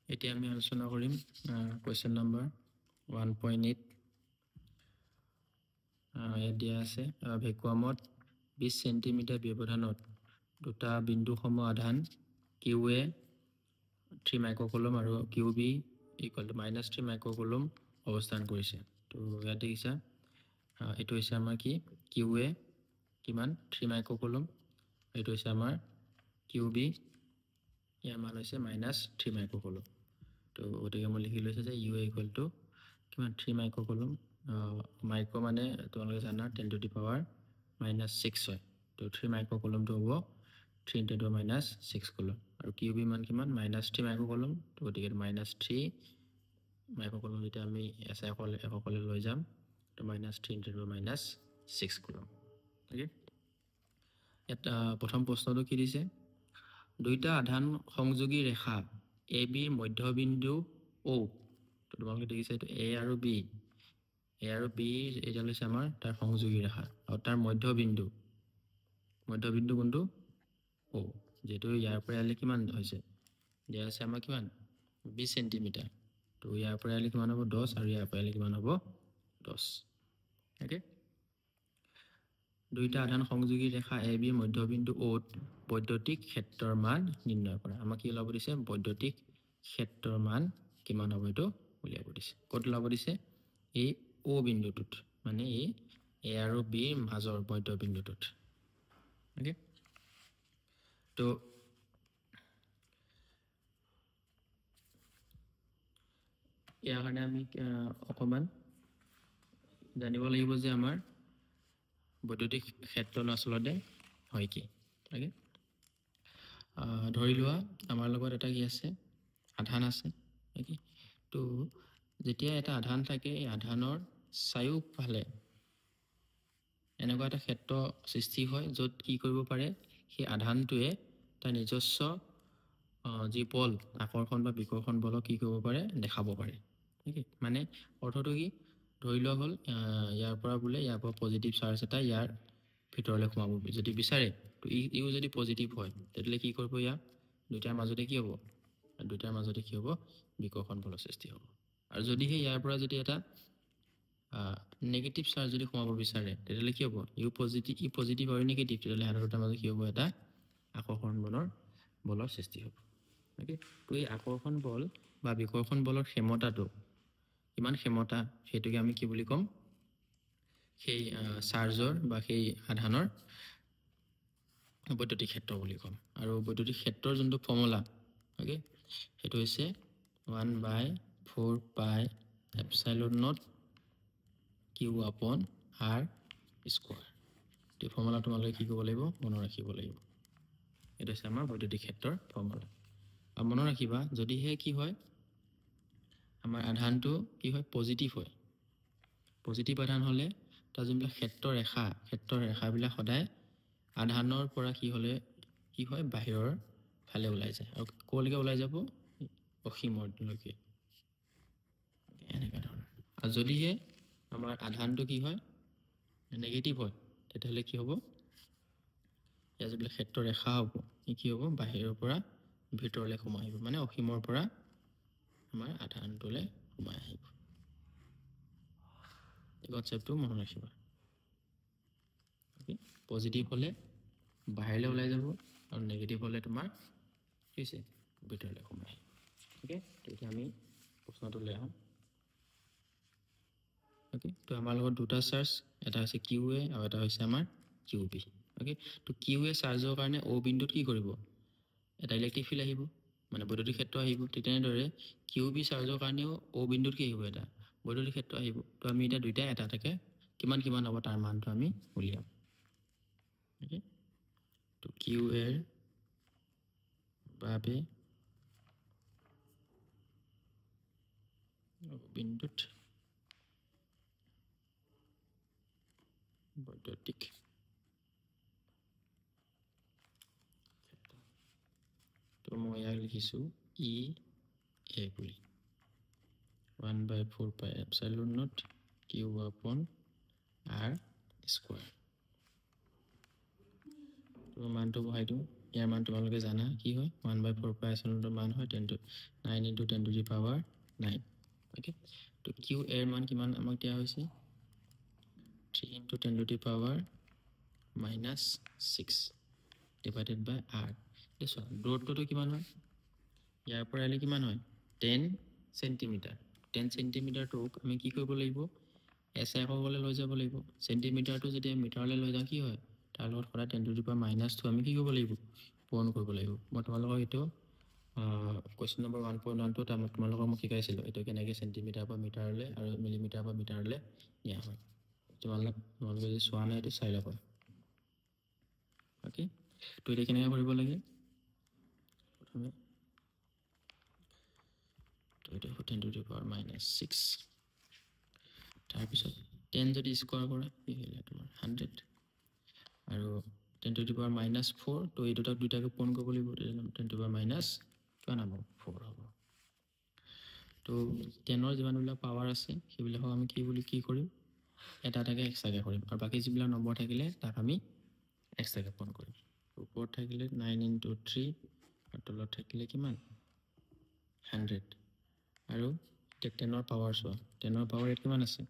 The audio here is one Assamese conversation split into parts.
এতিয়া আমি আলোচনা কৰিম কোৱেশ্চন নম্বৰ 1.8 ইয়াত দিয়া আছে ভেকুৱামত 20 সেন্টিমিটাৰ ব্যৱধানত দুটা বিন্দুসম আধান QA 3 মাইক্ৰকুলম আৰু QB = -3 মাইক্ৰকুলম অৱস্থান কৰিছে। তো ইয়াত দেখিছা এইটো হৈছে আমাৰ কি QA কিমান 3 মাইক্ৰকুলম, এইটো হৈছে আমাৰ QB ইয়াৰ মান হৈছে -3 মাইক্ৰকুলম। তো গতিকে মই লিখি লৈছে যে UA = কিমান 3 মাইক্ৰকুলম, মাইক্ৰ মানে তোমালোকে জানা 10 টু দি পাৱাৰ -6 হয়। তো 3 মাইক্ৰকুলমটো হ'ব 3 × 10⁻⁶ কুলম আৰু QB মান কিমান -3 মাইক্ৰকুলম। তো গতিকে -3 মাইক্ৰকুলম যেতিয়া আমি এককলে লৈ যাম তো -3 × 10⁻⁶ কুলম। ঠিক আছে, ইয়াত প্ৰথম প্ৰশ্নটো কি দিছে, দুইটা আধান সংযোগী ৰেখা AB মধ্যবিন্দু O, তো তোমালোকে দেখিছা এইটো A আৰু B এটা লৈছে আমাৰ তাৰ সংযোগী ৰেখা আৰু তাৰ মধ্যবিন্দু কোনটো O, যেটো ইয়াৰ পৰা ইয়ালে কিমান হৈছে দিয়া আছে আমাৰ কিমান 20 সেন্টিমিটাৰ। তো ইয়াৰ পৰা ইয়ালে কিমান হ'ব 10 আৰু ইয়াৰ পৰা ইয়ালে কিমান হ'ব 10। ওকে, দুইটা আধান সংযোগী ৰেখা AB মধ্যবিন্দু O বৈদ্যুতিক ক্ষেত্ৰৰ মান নিৰ্ণয় কৰা। আমাক কি ওলাব দিছে বৈদ্যুতিক ক্ষেত্ৰৰ মান কিমান হ'ব এইটো উলিয়াব দিছে। ক'ত ওলাব দিছে এই O বিন্দুটোত, মানে এই A আৰু B ৰ মাজৰ মধ্যবিন্দুটোত। ওকে, তো ইয়াৰ কাৰণে আমি অকমান জানিব লাগিব যে আমাৰ বৈদ্যুতিক ক্ষেত্ৰটো আচলতে হয় কি। ওকে, ধৰি লোৱা আমাৰ লগত এটা কি আছে আধান আছে। ওকে, তো যেতিয়া এটা আধান থাকে এই আধানৰ চাৰিওফালে এনেকুৱা এটা ক্ষেত্ৰ সৃষ্টি হয় য'ত কি কৰিব পাৰে সেই আধানটোৱে তাৰ নিজস্ব যি বল আকৰ্ষণ বা বিকৰ্ষণ বলক কি কৰিব পাৰে দেখাব পাৰে। ওকে, মানে অৰ্থটো কি ধৰি লোৱা হ'ল ইয়াৰ পৰা বোলে ইয়াৰ পৰা পজিটিভ চাৰ্জ এটা ইয়াৰ ভিতৰলৈ সোমাব যদি বিচাৰে, তো ইও যদি পজিটিভ হয় তেতিয়াহ'লে কি কৰিব ইয়াৰ দুটাৰ মাজতে কি হ'ব বিকৰ্ষণ বলৰ সৃষ্টি হ'ব। আৰু যদিহে ইয়াৰ পৰা যদি এটা নেগেটিভ চাৰ্জ যদি সোমাব বিচাৰে তেতিয়াহ'লে কি হ'ব ই পজিটিভ আৰু নেগেটিভ, তেতিয়াহ'লে সিহঁতৰ দুটাৰ মাজত কি হ'ব এটা আকৰ্ষণ বলৰ সৃষ্টি হ'ব। ওকে, তো এই আকৰ্ষণ বল বা বিকৰ্ষণ বলৰ ক্ষমতাটো কিমান ক্ষমতা সেইটোকে আমি কি বুলি ক'ম সেই চাৰ্জৰ বা সেই আধানৰ বৈদ্যুতিক ক্ষেত্ৰ বুলি ক'ম। আৰু বৈদ্যুতিক ক্ষেত্ৰৰ যোনটো ফৰ্মুলা ওকে সেইটো হৈছে 1/4πε0 Q/R²। এই ফৰ্মুলা তোমালোকে কি কৰিব লাগিব মনত ৰাখিব লাগিব। এইটো হৈছে আমাৰ বৈদ্যুতিক ক্ষেত্ৰৰ ফৰ্মুলা। আৰু মনত ৰাখিবা যদিহে কি হয় আমাৰ আধানটো কি হয় পজিটিভ হয়, পজিটিভ আধান হ'লে তাৰ যোনবিলাক ক্ষেত্ৰৰ ৰেখাবিলাক সদায় আধানৰ পৰা কি হয় বাহিৰৰ ফালে ওলাই যায় আৰু ক'লৈকে ওলাই যাব অসীমলৈকে এনেকুৱা ধৰণৰ। আৰু যদিহে আমাৰ আধানটো কি হয় নেগেটিভ হয় তেতিয়াহ'লে কি হ'ব ইয়াৰ যিবিলাক ক্ষেত্ৰৰ ৰেখা হ'ব কি হ'ব বাহিৰৰ পৰা ভিতৰলৈ সোমাই আহিব, মানে অসীমৰ পৰা আমাৰ আধানটোলৈ সোমাই আহিব। এই কনচেপ্টটো মনত ৰাখিবা। পজিটিভ হ'লে বাহিৰলৈ ওলাই যাব আৰু নেগেটিভ হ'লে তোমাৰ কি হৈছে ভিতৰলৈ সোমাই আহিব। ওকে, তেতিয়া আমি প্ৰশ্নটো লৈ আহোঁ। ওকে, তো আমাৰ লগত দুটা চাৰ্জ, এটা হৈছে QA আৰু এটা হৈছে আমাৰ QB। ওকে, তো QA চাৰ্জৰ কাৰণে O বিন্দুত কি কৰিব এটা ইলেক্ট্ৰিক ফিল্ড আহিব, মানে বৈদ্যুতিক ক্ষেত্ৰ আহিব। ঠিক তেনেদৰে QB চাৰ্জৰ কাৰণেও O বিন্দুত কি আহিব এটা বৈদ্যুতিক ক্ষেত্ৰ আহিব। তো আমি এতিয়া দুইটা এটা কিমান হ'ব তাৰ মানটো আমি উলিয়াম। ওকে, তো QA ৰ বাবে বিন্দুত বৈদ্যুতিক ক্ষেত্ৰ, তো মই ইয়াক লিখিছোঁ EA বুলি 1/4πε0 Q/R²। তো মানটো বহাই দিওঁ ইয়াৰ মান তোমালোকে জানা কি হয় 1/4 মান হয় 9 × 10⁻9 ওকে তো কিউ এৰ মান কিমান আমাক দিয়া হৈছে 3 × 10⁻6 ডিভাইডেড বাই r দেখো দূৰত্বটো কিমান হয় ইয়াৰ পৰা আহিলে কিমান হয় 10 সেন্টিমিটাৰ 10 সেন্টিমিটাৰটোক আমি কি কৰিব লাগিব এছআই ক'বলৈ লৈ যাব লাগিব সেন্টিমিটাৰটো যেতিয়া মিটাৰলৈ লৈ যাওঁ কি হয় তাৰ লগত সদায় 10⁻2 আমি কি কৰিব লাগিব পূৰণ কৰিব লাগিব মই তোমালোকক এইটো কোৱেশ্চন নম্বৰ 1.1 ত তোমালোকক মই শিকাইছিলোঁ এইটো কেনেকৈ সেন্টিমিটাৰ পৰা মিটাৰলৈ আৰু মিলিমিটাৰ পৰা মিটাৰলৈ নিয়া হয় তোমালোকে যদি চোৱা নাই এইটো চাই ল'বা ওকে তো এতিয়া কেনেকৈ কৰিব লাগে প্ৰথমে তো এইটো 10⁻6 তাৰপিছত 10 যদি স্কোৱাৰ কৰা কি হ'লে তোমাৰ 100 আৰু 10⁻4 তো এই দুটাকে পূৰণ কৰিব লাগিব 10⁻- কিমান হ'ব 4 হ'ব তো 10ৰ যিমানবিলাক পাৱাৰ আছে সেইবিলাকক আমি কি কৰিম এটা এটাকে এক্সট্ৰাকৈ কৰিম আৰু বাকী যিবিলাক নম্বৰ থাকিলে তাক আমি এক্সট্ৰাকৈ পূৰণ কৰিম ওপৰত থাকিলে 9 × 3 আৰু তলত থাকিলে কিমান 100 আৰু 10ৰ পাৱাৰ চোৱা 10ৰ পাৱাৰ ইয়াত কিমান আছে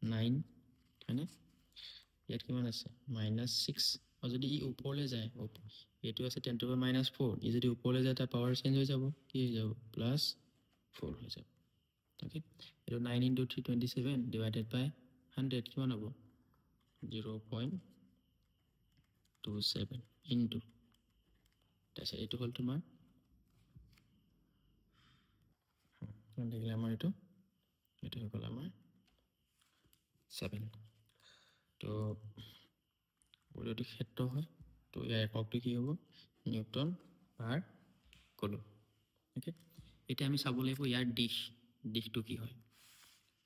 9 হয়নে ইয়াত কিমান আছে -6 আৰু যদি ই ওপৰলৈ যায় এইটো আছে 10⁻4 ই যদি ওপৰলৈ যায় তাৰ পাৱাৰ চেঞ্জ হৈ যাব কি হৈ যাব +4 হৈ যাব ওকে এইটো 9 × 3 27 ডিভাইডেড বাই 100 কিমান হ'ব 0.27 ইনটু তাৰপিছত এইটো হ'ল তোমাৰ কিমান থাকিলে আমাৰ এইটো হৈ গ'ল আমাৰ 7 তো বৈদ্যুতিক ক্ষেত্ৰ হয় তো ইয়াৰ এককটো কি হ'ব নিউটন পাৰ কুলম ওকে এতিয়া আমি চাব লাগিব ইয়াৰ দিশটো কি হয়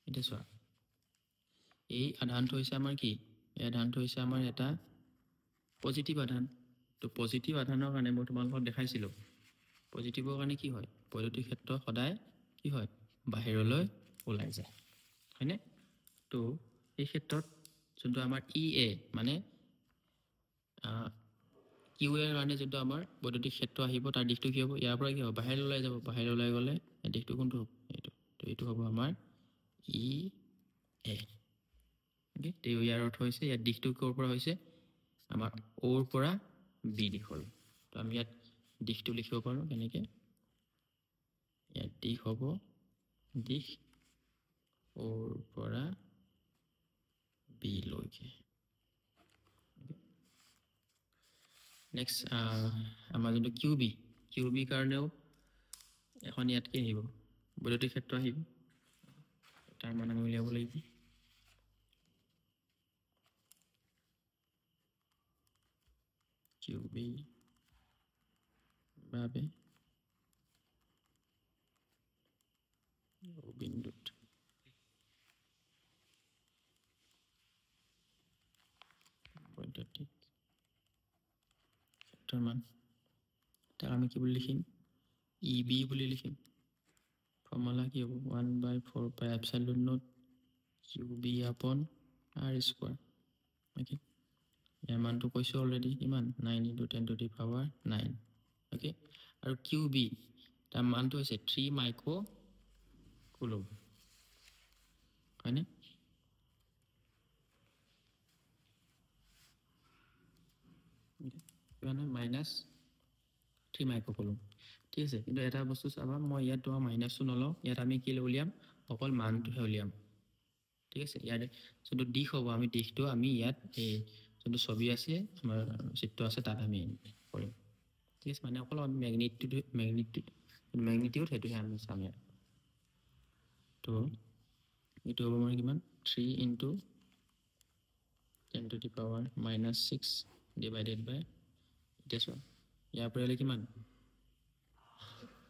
এতিয়া চোৱা এই আধানটো হৈছে আমাৰ কি এই আধানটো হৈছে আমাৰ এটা পজিটিভ আধান তো পজিটিভ আধানৰ কাৰণে মই তোমালোকক দেখাইছিলোঁ পজিটিভৰ কাৰণে কি হয় বৈদ্যুতিক ক্ষেত্ৰ সদায় কি হয় বাহিৰলৈ ওলাই যায় হয়নে তো এই ক্ষেত্ৰত যোনটো আমাৰ ই মানে কিউ এৰ কাৰণে যোনটো আমাৰ বৈদ্যুতিক ক্ষেত্ৰ আহিব তাৰ দিশটো কি হ'ব ইয়াৰ পৰা কি হ'ব বাহিৰলৈ ওলাই যাব বাহিৰলৈ ওলাই গ'লে দিশটো কোনটো হ'ব এইটো হ'ব আমাৰ ই এ ওকে তো ইয়াৰ অৰ্থ হৈছে ইয়াৰ দিশটো ক'ৰ পৰা হৈছে আমাৰ অ'ৰ পৰা বি দিশলৈ তো আমি ইয়াত দিশটো লিখিব পাৰোঁ কেনেকৈ ইয়াত দিশ হ'ব দিশ অ'ৰ পৰা বি লৈকে নেক্সট আমাৰ যোনটো কিউ বি কাৰণেও এখন ইয়াত কি আহিব বৈদ্যুতিক ক্ষেত্ৰ আহিব তাৰ মান আমি উলিয়াব লাগিব কিউ বি বাবে বিন্দুত বৈদ্যুতিক ক্ষেত্ৰৰ মান তাক আমি কি বুলি লিখিম ই বি বুলি লিখিম ফৰ্মুলা কি হ'ব 1/4πε0 q b upon r square okay ইয়াৰ মানটো কৈছোঁ অলৰেডি কিমান 9 × 10⁻9 ওকে আৰু কিউ বি তাৰ মানটো হৈছে 3 মাইক্ৰ' কুলম হয়নে কিমান হয় -3 মাইক্ৰ' কুলম ঠিক আছে কিন্তু এটা বস্তু চাবা মই ইয়াত তোমাৰ মাইনাছটো নলওঁ ইয়াত আমি কি উলিয়াম অকল মানটোহে উলিয়াম ঠিক আছে ইয়াত যোনটো দিশ হ'ব আমি দিশটো আমি ইয়াত এই যোনটো ছবি আছে আমাৰ চিত্ৰ আছে তাত আমি কৰিম ঠিক আছে মানে অকল আমি মেগনিটিউড সেইটোহে আমি চাম ইয়াত তো এইটো হ'ব আমাৰ কিমান 3 × 10⁻6 ডিভাইডেড বাই এতিয়া চোৱা ইয়াৰ পৰা হ'লে কিমান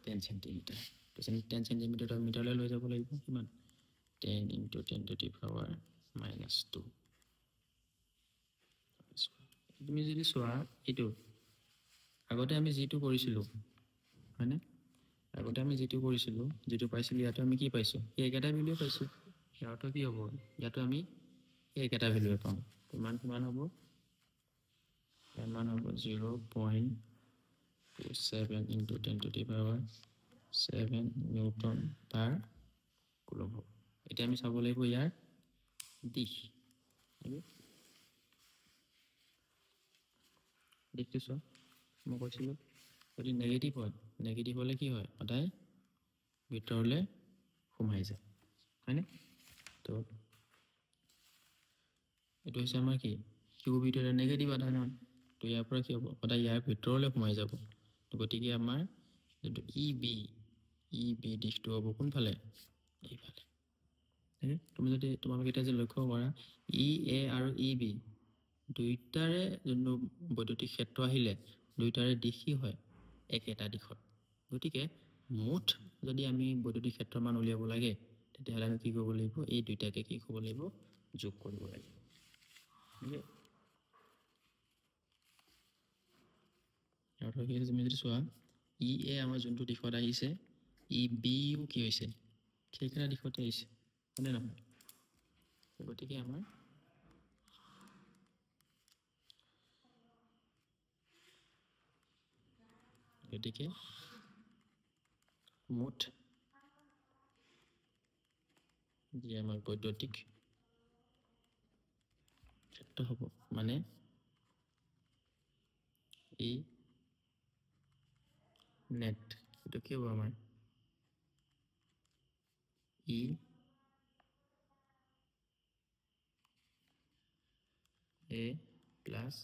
10 সেন্টিমিটাৰ তো 10 সেন্টিমিটাৰটো আমি মিটাৰলৈ লৈ যাব লাগিব কিমান 10 × 10⁻2 তুমি যদি চোৱা এইটো আগতে আমি যিটো কৰিছিলোঁ হয়নে আগতে আমি যিটো কৰিছিলোঁ যিটো পাইছিলোঁ ইয়াতো আমি কি পাইছোঁ সেই একেটা ভেলুৱে পাইছোঁ ইয়াতো কি হ'ব ইয়াতো আমি সেই একেটা ভেলুৱে পাম কিমান হ'ব ইয়াৰ মান হ'ব 0.0 7 into 10 to the power 7 Newton per coulomb হ'ব এতিয়া আমি চাব লাগিব ইয়াৰ দিশ দেখিছো মই কৈছিলো যদি নেগেটিভ হলে কি হয় সদায় ভিতৰলে সোমাই যায় হয়নে তো এইটো হৈছে আমাৰ কি কিউ ভিতৰত নেগেটিভ আধান হয় তো ইয়াৰ পৰা কি হ'ব সদায় ইয়াৰ ভিতৰলে সোমাই যাব গতিকে আমাৰ যেটো ই বি দিশটো হ'ব কোনফালে এইফালে তুমি যদি তোমালোকে এটা যে লক্ষ্য কৰা ই এ আৰু ই বি দুইটাৰে যোনটো বৈদ্যুতিক ক্ষেত্ৰ আহিলে দুইটাৰে দিশ কি হয় একেটা দিশত গতিকে মুঠ যদি আমি বৈদ্যুতিক ক্ষেত্ৰৰ মান উলিয়াব লাগে তেতিয়াহ'লে আমি কি কৰিব লাগিব এই দুইটাকে কি কৰিব লাগিব যোগ কৰিব লাগিব আৰু কি তুমি যদি চোৱা ই এ আমাৰ যোনটো দিশত আহিছে ই বিও কি হৈছে সেইকেইটা দিশতে আহিছে হয়নে নহয় গতিকে আমাৰ গতিকে মুঠ যে আমাৰ বৈদ্যুতিক ক্ষেত্ৰ হ'ব মানে এই নেট এইটো কি হ'ব আমাৰ ই এ প্লাছ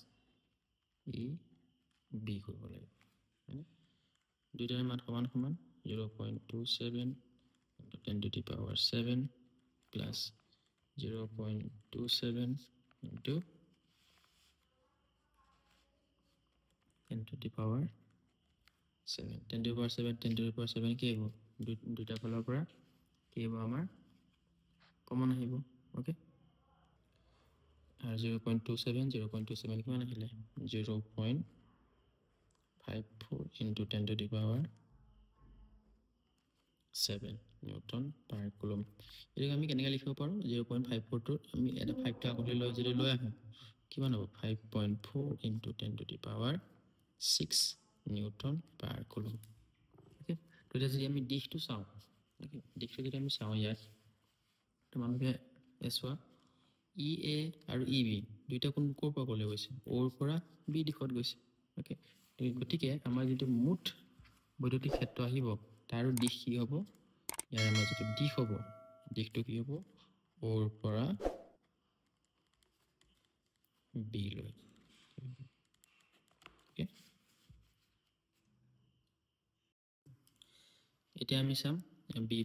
ই বি কৰিব লাগিব হয়নে দুইটাৰ মান সমান 0.27 into 10 to the power 7 plus 0.27 into 10 to the power 7 10 to the power 7 10 to the power 7 কি হ'ব দুইটা ফালৰ পৰা কি হ'ব আমাৰ কমন আহিব ওকে আৰু 0.27 কিমান আহিলে 0.54 into 10 to the power 7 Newton per coulomb এটাকে আমি কেনেকৈ লিখিব পাৰো 0.54 টো আমি এটা 5 টা আগলৈ লৈ আহো কিমান হ'ব 5.4 into 10 to the power 6 Newton per coulomb okay তো এতিয়া যদি আমি দিশটো চাওঁ ওকে দিশটো যদি আমি চাওঁ ইয়াত তোমালোকে এছোৱা ই এ আৰু ই বি দুইটা কোন ক'ৰ পৰা ক'লৈ গৈছে অ'ৰ পৰা বি দিশত গৈছে ওকে গতিকে আমাৰ যিটো মুঠ বৈদ্যুতিক ক্ষেত্ৰ আহিব তাৰ দিশ কি হ'ব ইয়াৰ আমাৰ যিটো দিশ হ'ব দিশটো কি হ'ব অ'ৰ পৰা বি লৈ ওকে এতিয়া আমি চাম বি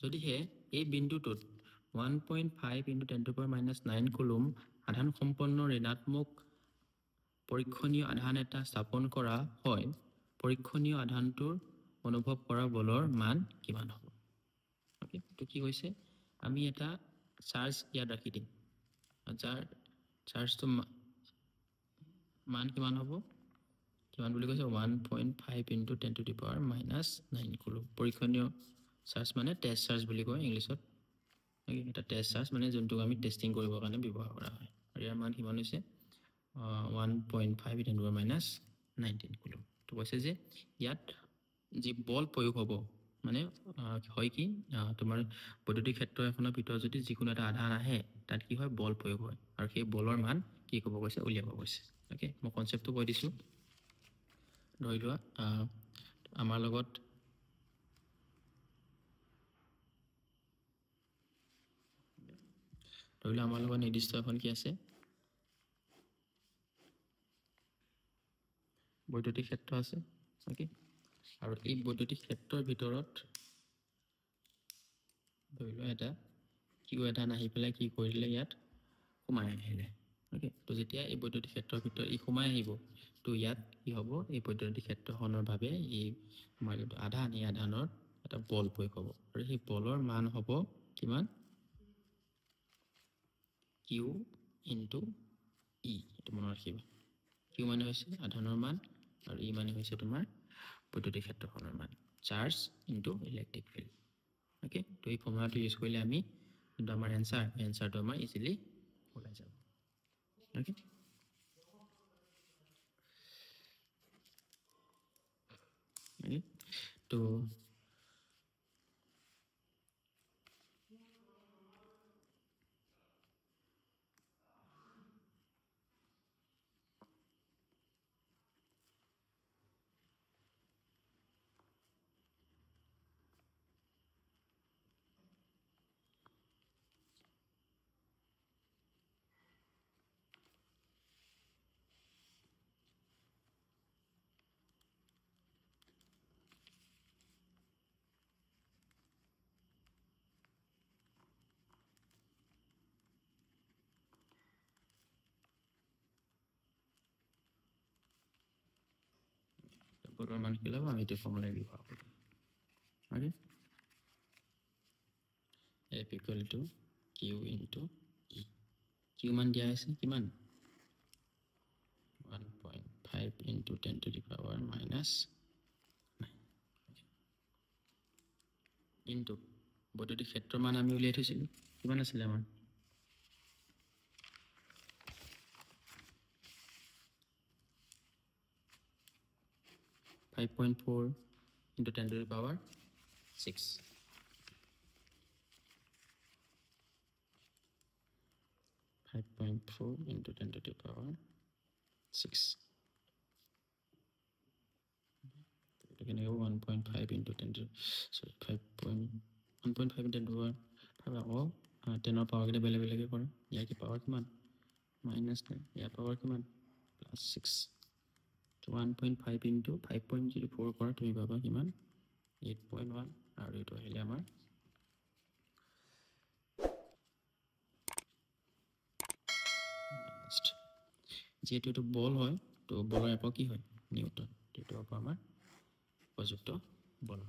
যদিহে এই বিন্দুটোত 1.5 into 10 to the power -9 coulomb আধান সম্পন্ন ঋণাত্মক পৰীক্ষণীয় আধান এটা স্থাপন কৰা হয় পৰীক্ষণীয় আধানটোৰ অনুভৱ কৰা বলৰ মান কিমান হ'ব ওকে তো কি কৈছে আমি এটা চাৰ্জ ইয়াত ৰাখি দিম যাৰ চাৰ্জটো মান কিমান হ'ব কিমান বুলি কৈছে 1.5 into 10 to the power -9 coulomb পৰীক্ষণীয় চাৰ্জ মানে টেষ্ট চাৰ্জ বুলি কয় ইংলিছত এটা টেষ্ট চাৰ্জ মানে যোনটো আমি টেষ্টিং কৰিবৰ কাৰণে ব্যৱহাৰ কৰা হয় আৰু ইয়াৰ মান কিমান হৈছে 1.5 into 10 to the power -19 coulomb তো কৈছে যে ইয়াত যি বল প্ৰয়োগ হ'ব মানে হয় কি তোমাৰ বৈদ্যুতিক ক্ষেত্ৰ এখনৰ ভিতৰত যদি যিকোনো এটা আধান আহে তাত কি হয় বল প্ৰয়োগ হয় আৰু সেই বলৰ মান কি ক'ব কৈছে উলিয়াব কৈছে ওকে মই কনচেপ্টটো কৈ দিছোঁ ধৰি লোৱা আমাৰ লগত নিৰ্দিষ্ট এখন কি আছে বৈদ্যুতিক ক্ষেত্ৰ আছে ওকে আৰু এই বৈদ্যুতিক ক্ষেত্ৰৰ ভিতৰত ধৰি লোৱা এটা কিউ এটা আহি পেলাই কি কৰিলে ইয়াত সোমাই আহিলে ওকে তো যেতিয়া এই বৈদ্যুতিক ক্ষেত্ৰৰ ভিতৰত ই সোমাই আহিব তো ইয়াত কি হ'ব এই বৈদ্যুতিক ক্ষেত্ৰখনৰ বাবে এই আমাৰ যিটো আধান এই আধানৰ এটা বল প্ৰয়োগ হ'ব আৰু সেই বলৰ মান হ'ব কিমান কিউ ইনটু ই এইটো মনত ৰাখিবা কিউ মানে হৈছে আধানৰ মান আৰু ই মানে হৈছে তোমাৰ বৈদ্যুতিক ক্ষেত্ৰখনৰ মান charge into electric field okay তো এই ফৰ্মুলাটো ইউজ কৰিলে আমি কিন্তু আমাৰ এনসাৰটো আমাৰ ইজিলি ওলাই যাব ওকে তো বলৰ মান কি ল'ব আমি এইটো ফৰ্মুলা ব্যৱহাৰ কৰিম okay F equal to Q into E Q মান দিয়া আছে কিমান 1.5 into 10 to the power minus 9 into বৈদ্যুতিক ক্ষেত্ৰৰ মান আমি উলিয়াই থৈছিলোঁ কিমান আছিলে আমাৰ 5.4 into 10 to the power 6 5.4 into 10 to the power 6 Again, 1.5 into 10 to sorry 1.5 into 10 to power 10 or power के बेले के करें या की power किमान minus 10 या power किमान plus 6 so 1.5 into 5.04 करें तो ये बाबा किमान 8.1 और ये तो है लिया हमार next যেহেতু এটা বল হয় তো বলৰ একক কি হয় নিউটন তো এটা হমাৰ উপযুক্ত বল